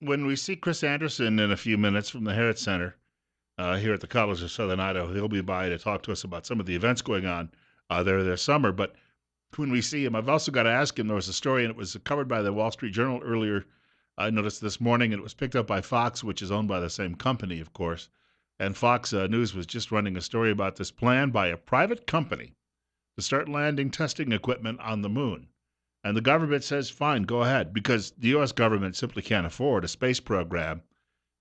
when we see Chris Anderson in a few minutes from the Herod Center here at the College of Southern Idaho, he'll be by to talk to us about some of the events going on there this summer. But when we see him, I've also got to ask him. There was a story, and it was covered by the Wall Street Journal earlier. I noticed this morning, and it was picked up by Fox, which is owned by the same company, of course. And Fox News was just running a story about this plan by a private company to start landing testing equipment on the moon. And the government says, fine, go ahead, because the U.S. government simply can't afford a space program,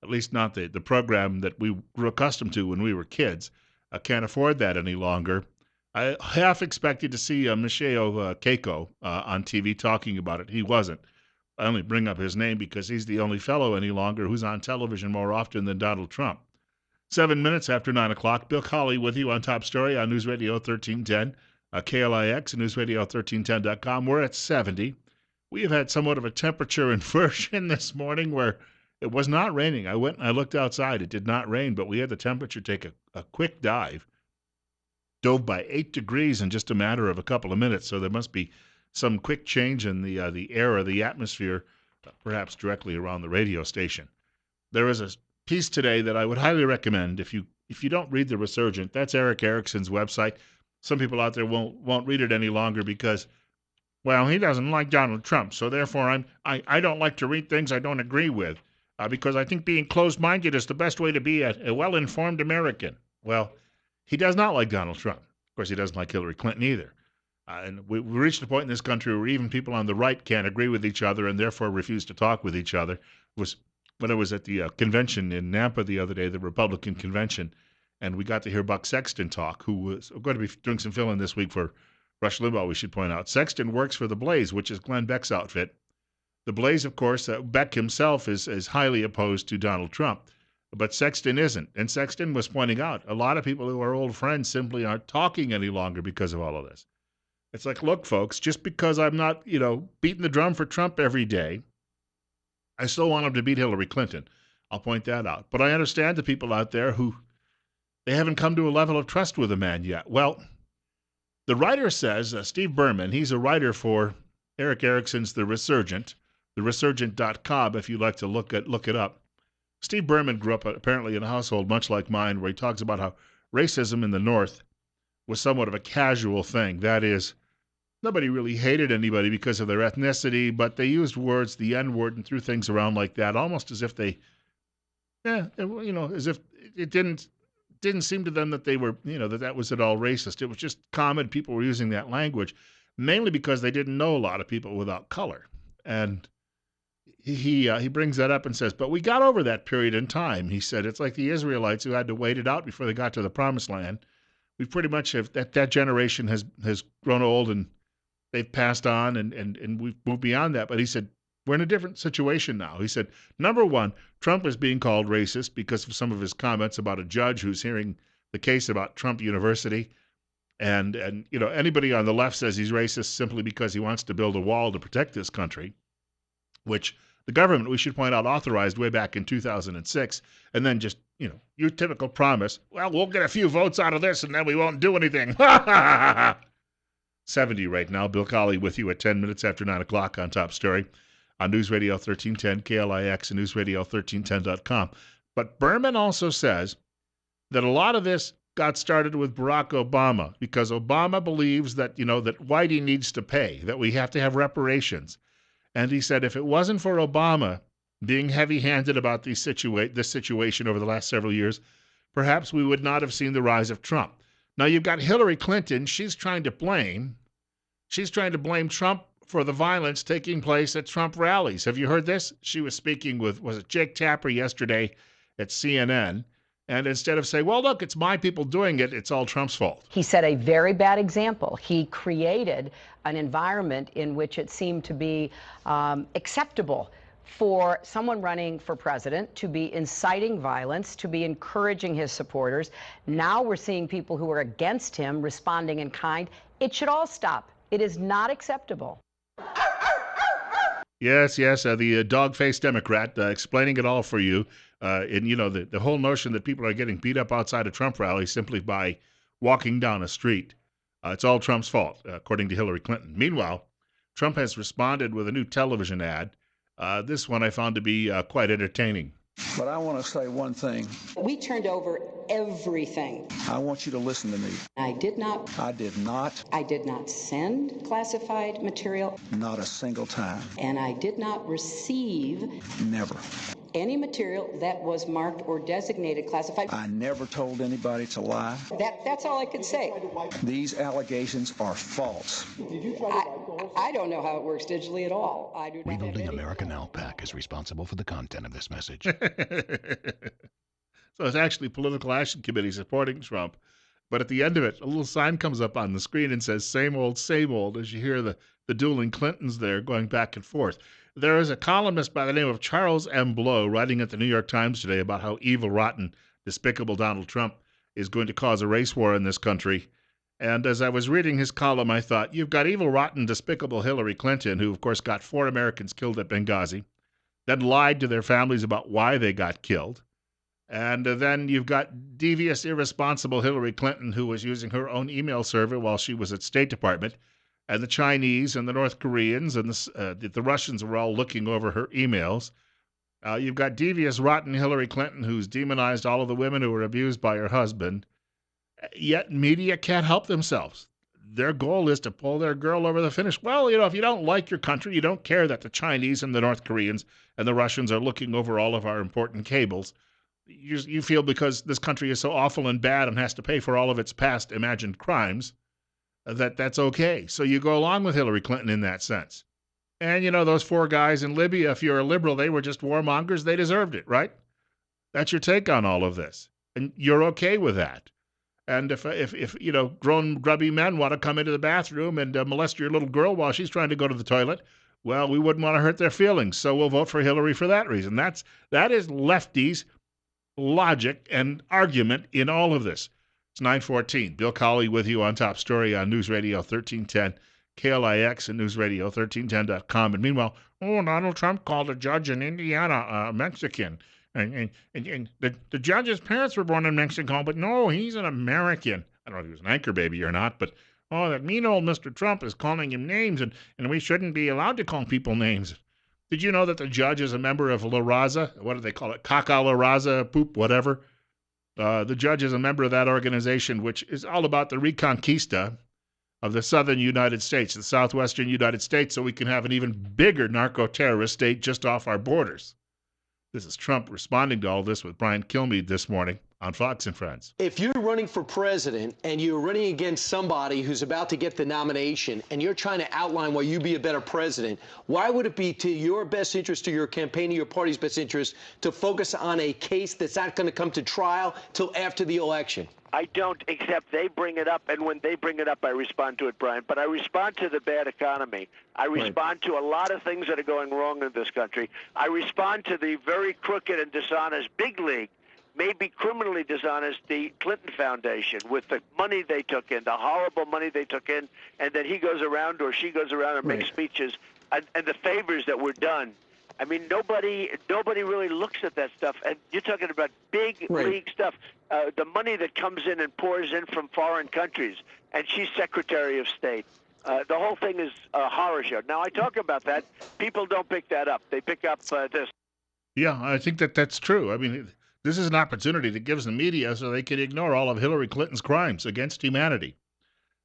at least not the program that we were accustomed to when we were kids. Can't afford that any longer. I half expected to see Michio Keiko on TV talking about it. He wasn't. I only bring up his name because he's the only fellow any longer who's on television more often than Donald Trump. 7 minutes after 9 o'clock, Bill Colley with you on Top Story on News Radio 1310, KLIX, and NewsRadio1310.com. We're at 70. We have had somewhat of a temperature inversion this morning where it was not raining. I went and I looked outside. It did not rain, but we had the temperature take a quick dive. Dove by 8 degrees in just a matter of a couple of minutes, so there must be some quick change in the air or the atmosphere, perhaps directly around the radio station. There is a piece today that I would highly recommend if you don't read The Resurgent. That's Eric Erickson's website. Some people out there won't read it any longer because, well, he doesn't like Donald Trump, so therefore I don't like to read things I don't agree with because I think being closed-minded is the best way to be a well-informed American. Well, he does not like Donald Trump. Of course, he doesn't like Hillary Clinton either. And we reached a point in this country where even people on the right can't agree with each other and therefore refuse to talk with each other. It was when I was at the convention in Nampa the other day, the Republican convention, and we got to hear Buck Sexton talk, who was going to be doing some fill-in this week for Rush Limbaugh, we should point out. Sexton works for The Blaze, which is Glenn Beck's outfit. The Blaze, of course, Beck himself is highly opposed to Donald Trump. But Sexton isn't. And Sexton was pointing out a lot of people who are old friends simply aren't talking any longer because of all of this. It's like, look, folks, just because I'm not, beating the drum for Trump every day, I still want him to beat Hillary Clinton. I'll point that out. But I understand the people out there who they haven't come to a level of trust with the man yet. Well, the writer says, Steve Berman, he's a writer for Eric Erickson's The Resurgent, theresurgent.com if you'd like to look it up. Steve Berman grew up apparently in a household much like mine where he talks about how racism in the North was somewhat of a casual thing. That is, nobody really hated anybody because of their ethnicity, but they used words, the N-word, and threw things around like that, almost as if they, as if it didn't seem to them that they were, that was at all racist. It was just common. People were using that language, mainly because they didn't know a lot of people without color. And he brings that up and says, but we got over that period in time. He said, it's like the Israelites who had to wait it out before they got to the promised land. We pretty much have, that generation has grown old and they've passed on and we've moved beyond that. But he said, we're in a different situation now. He said, number one, Trump is being called racist because of some of his comments about a judge who's hearing the case about Trump University. And anybody on the left says he's racist simply because he wants to build a wall to protect this country, which the government, we should point out, authorized way back in 2006, and then just, your typical promise, well, we'll get a few votes out of this and then we won't do anything. 70 right now. Bill Colley with you at 10 minutes after 9 o'clock on Top Story on News Radio 1310, KLIX, and NewsRadio1310.com. But Berman also says that a lot of this got started with Barack Obama because Obama believes that, that Whitey needs to pay, that we have to have reparations. And he said if it wasn't for Obama being heavy-handed about this situation over the last several years, perhaps we would not have seen the rise of Trump. Now you've got Hillary Clinton. She's trying to blame Trump for the violence taking place at Trump rallies. Have you heard this? She was speaking with, was it Jake Tapper yesterday at CNN? And instead of saying, well, look, it's my people doing it, it's all Trump's fault. He set a very bad example. He created an environment in which it seemed to be acceptable for someone running for president to be inciting violence, to be encouraging his supporters. Now we're seeing people who are against him responding in kind. It should all stop. It is not acceptable. Yes, the dog-faced Democrat explaining it all for you. And, the whole notion that people are getting beat up outside a Trump rally simply by walking down a street. It's all Trump's fault, according to Hillary Clinton. Meanwhile, Trump has responded with a new television ad This one I found to be quite entertaining. But I want to say one thing. We turned over everything. I want you to listen to me. I did not. I did not. I did not send classified material. Not a single time. And I did not receive. Never. Any material that was marked or designated classified. I never told anybody to lie. That's all I could say. These allegations are false. I don't know how it works digitally at all. Rebuilding America Now PAC is responsible for the content of this message. So it's actually Political Action Committee supporting Trump. But at the end of it, a little sign comes up on the screen and says, same old, as you hear the dueling Clintons there going back and forth. There is a columnist by the name of Charles M. Blow writing at the New York Times today about how evil, rotten, despicable Donald Trump is going to cause a race war in this country. And as I was reading his column, I thought, you've got evil, rotten, despicable Hillary Clinton, who, of course, got 4 Americans killed at Benghazi, then lied to their families about why they got killed. And then you've got devious, irresponsible Hillary Clinton, who was using her own email server while she was at State Department. And the Chinese and the North Koreans and the Russians were all looking over her emails. You've got devious, rotten Hillary Clinton, who's demonized all of the women who were abused by her husband. Yet media can't help themselves. Their goal is to pull their girl over the finish. Well, if you don't like your country, you don't care that the Chinese and the North Koreans and the Russians are looking over all of our important cables. You feel because this country is so awful and bad and has to pay for all of its past imagined crimes, that's okay. So you go along with Hillary Clinton in that sense. And, those 4 guys in Libya, if you're a liberal, they were just warmongers. They deserved it, right? That's your take on all of this. And you're okay with that. And if grown, grubby men want to come into the bathroom and molest your little girl while she's trying to go to the toilet, well, we wouldn't want to hurt their feelings. So we'll vote for Hillary for that reason. That is lefties' logic and argument in all of this. It's 9:14. Bill Colley with you on Top Story on News Radio 1310, KLIX and newsradio1310.com. And meanwhile, Donald Trump called a judge in Indiana Mexican. And the judge's parents were born in Mexico, but no, he's an American. I don't know if he was an anchor baby or not, but that mean old Mr. Trump is calling him names, and we shouldn't be allowed to call people names. Did you know that the judge is a member of La Raza? What do they call it? Caca La Raza, poop, whatever. The judge is a member of that organization, which is all about the reconquista of the southern United States, the southwestern United States, so we can have an even bigger narco-terrorist state just off our borders. This is Trump responding to all this with Brian Kilmeade this morning on Fox and Friends. If you're running for president and you're running against somebody who's about to get the nomination and you're trying to outline why you'd be a better president, why would it be to your best interest, to your campaign, to your party's best interest, to focus on a case that's not going to come to trial till after the election? I don't, except they bring it up, and when they bring it up, I respond to it, Brian. But I respond to the bad economy. I respond to a lot of things that are going wrong in this country. I respond to the very crooked and dishonest big league, maybe criminally dishonest, the Clinton Foundation, with the money they took in, the horrible money they took in, and then he goes around or she goes around and makes speeches, and the favors that were done. I mean, nobody really looks at that stuff. And you're talking about big league stuff, the money that comes in and pours in from foreign countries. And she's Secretary of State. The whole thing is a horror show. Now, I talk about that. People don't pick that up. They pick up this. Yeah, I think that's true. I mean, this is an opportunity that gives the media so they can ignore all of Hillary Clinton's crimes against humanity.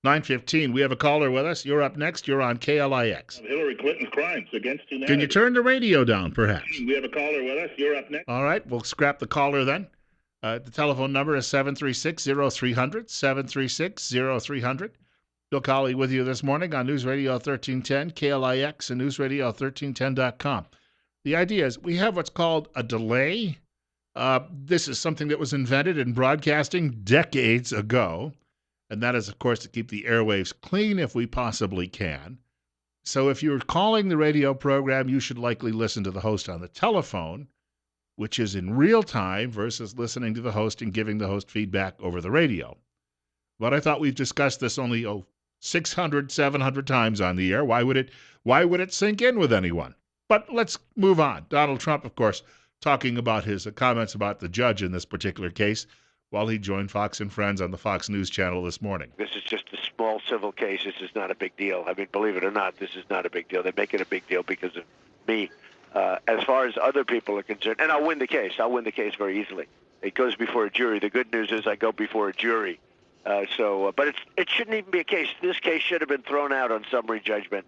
9:15, we have a caller with us. You're up next. You're on KLIX. Hillary Clinton's crimes against humanity. Can you turn the radio down, perhaps? We have a caller with us. You're up next. All right, we'll scrap the caller then. The telephone number is 736-0300, 736-0300. Bill Colley with you this morning on News Radio 1310, KLIX, and newsradio1310.com. The idea is we have what's called a delay. This is something that was invented in broadcasting decades ago. And that is, of course, to keep the airwaves clean if we possibly can. So if you're calling the radio program, you should likely listen to the host on the telephone, which is in real time versus listening to the host and giving the host feedback over the radio. But I thought we've discussed this only 600, 700 times on the air. Why would it sink in with anyone? But let's move on. Donald Trump, of course, talking about his comments about the judge in this particular case, while he joined Fox and Friends on the Fox News Channel this morning. This is just a small civil case. This is not a big deal. I mean, believe it or not, this is not a big deal. They make it a big deal because of me. as far as other people are concerned. And I'll win the case. I'll win the case very easily. It goes before a jury. The good news is I go before a jury. But it shouldn't even be a case. This case should have been thrown out on summary judgment.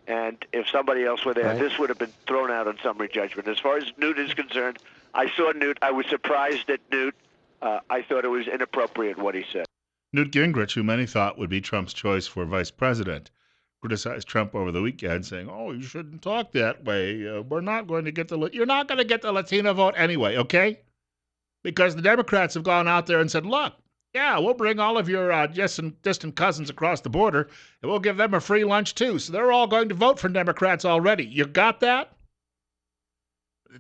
And if somebody else were there, Right. this would have been thrown out on summary judgment. As far as Newt is concerned, I saw Newt. I was surprised at Newt. I thought it was inappropriate what he said. Newt Gingrich, who many thought would be Trump's choice for vice president, criticized Trump over the weekend, saying, "Oh, you shouldn't talk that way. We're not going to get you're not going to get the Latino vote anyway, okay? Because the Democrats have gone out there and said, look, yeah, we'll bring all of your distant cousins across the border, and we'll give them a free lunch too. So they're all going to vote for Democrats already. You got that?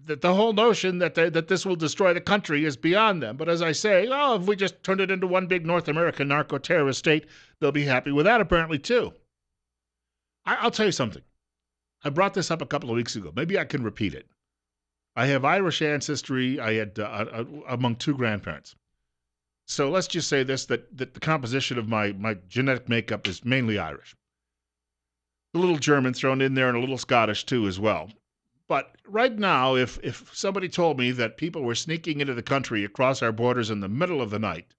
The whole notion that this will destroy the country is beyond them. But as I say, if we just turn it into one big North American narco-terrorist state, they'll be happy with that apparently too. I'll tell you something. I brought this up a couple of weeks ago. Maybe I can repeat it. I have Irish ancestry. I had among two grandparents. So let's just say this, that the composition of my genetic makeup is mainly Irish. A little German thrown in there and a little Scottish too as well. But right now, if somebody told me that people were sneaking into the country across our borders in the middle of the night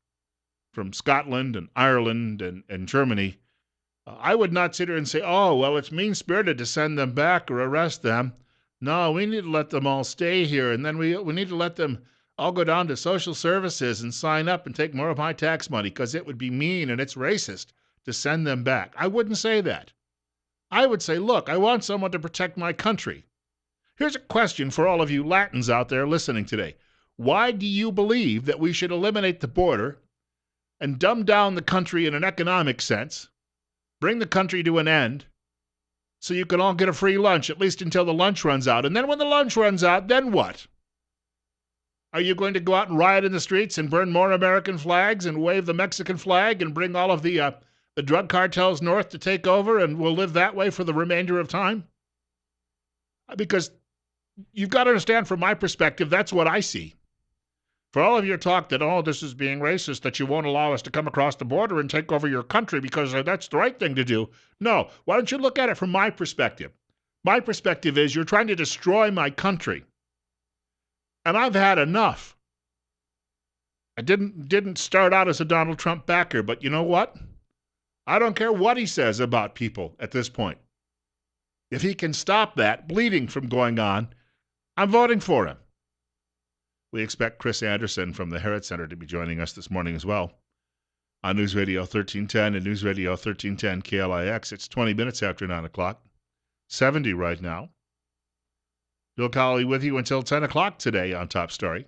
from Scotland and Ireland and Germany, I would not sit here and say, oh, well, it's mean-spirited to send them back or arrest them. No, we need to let them all stay here, and then we need to let them all go down to social services and sign up and take more of my tax money because it would be mean and it's racist to send them back. I wouldn't say that. I would say, look, I want someone to protect my country. Here's a question for all of you Latins out there listening today. Why do you believe that we should eliminate the border and dumb down the country in an economic sense, bring the country to an end, so you can all get a free lunch, at least until the lunch runs out? And then when the lunch runs out, then what? Are you going to go out and riot in the streets and burn more American flags and wave the Mexican flag and bring all of the drug cartels north to take over and we'll live that way for the remainder of time? Because you've got to understand, from my perspective, that's what I see. For all of your talk that, oh, this is being racist, that you won't allow us to come across the border and take over your country because that's the right thing to do. No, why don't you look at it from my perspective? My perspective is you're trying to destroy my country. And I've had enough. I didn't start out as a Donald Trump backer, but you know what? I don't care what he says about people at this point. If he can stop that bleeding from going on, I'm voting for him. We expect Chris Anderson from the Herod Center to be joining us this morning as well. On News Radio 1310 and News Radio 1310 KLIX, it's 20 minutes after 9 o'clock. 70 right now. Bill Colley with you until 10 o'clock today on Top Story.